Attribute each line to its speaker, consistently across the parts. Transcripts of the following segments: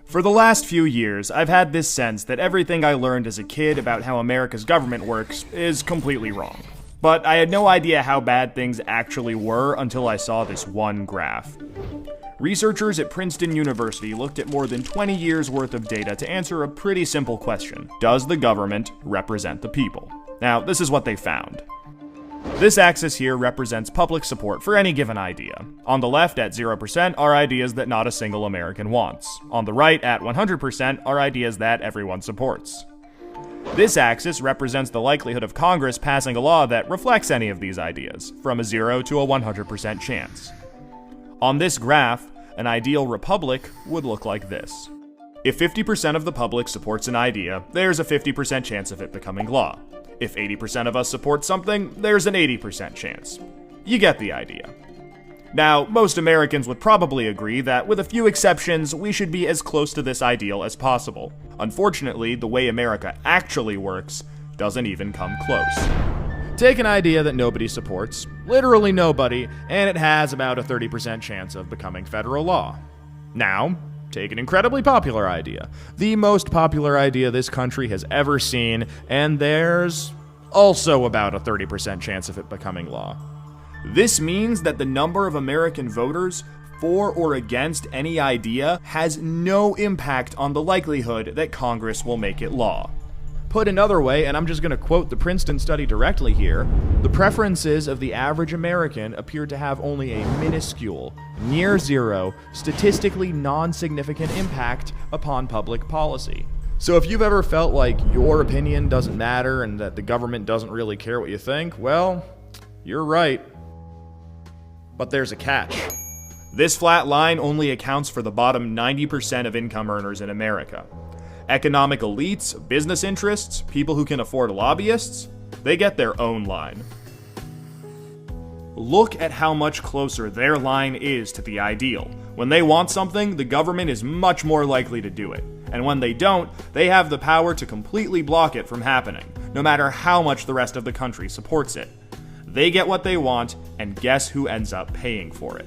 Speaker 1: For the last few years, I've had this sense that everything I learned as a kid about how America's government works is completely wrong. But I had no idea how bad things actually were until I saw this one graph. Researchers at Princeton University looked at more than 20 years worth of data to answer a pretty simple question. Does the government represent the people? Now, this is what they found. This axis here represents public support for any given idea. On the left at 0% are ideas that not a single American wants. On the right at 100% are ideas that everyone supports. This axis represents the likelihood of Congress passing a law that reflects any of these ideas, from a 0 to a 100% chance. On this graph, an ideal republic would look like this. If 50% of the public supports an idea, there's a 50% chance of it becoming law. If 80% of us support something, there's an 80% chance. You get the idea. Now, most Americans would probably agree that, with a few exceptions, we should be as close to this ideal as possible. Unfortunately, the way America actually works doesn't even come close. Take an idea that nobody supports, literally nobody, and it has about a 30% chance of becoming federal law. Now, take an incredibly popular idea, the most popular idea this country has ever seen, and there's also about a 30% chance of it becoming law. This means that the number of American voters for or against any idea has no impact on the likelihood that Congress will make it law. Put another way, and I'm just going to quote the Princeton study directly here, the preferences of the average American appear to have only a minuscule, near zero, statistically non-significant impact upon public policy. So if you've ever felt like your opinion doesn't matter and that the government doesn't really care what you think, well, you're right. But there's a catch. This flat line only accounts for the bottom 90% of income earners in America. Economic elites, business interests, people who can afford lobbyists, they get their own line. Look at how much closer their line is to the ideal. When they want something, the government is much more likely to do it. And when they don't, they have the power to completely block it from happening, no matter how much the rest of the country supports it. They get what they want, and guess who ends up paying for it?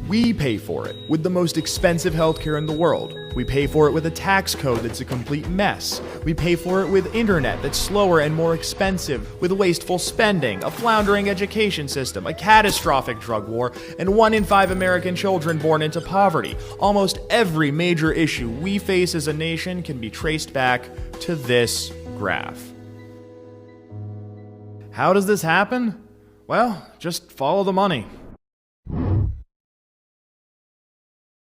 Speaker 1: We pay for it with the most expensive healthcare in the world. We pay for it with a tax code that's a complete mess. We pay for it with internet that's slower and more expensive, with wasteful spending, a floundering education system, a catastrophic drug war, and 1 in 5 American children born into poverty. Almost every major issue we face as a nation can be traced back to this graph. How does this happen? Well, just follow the money.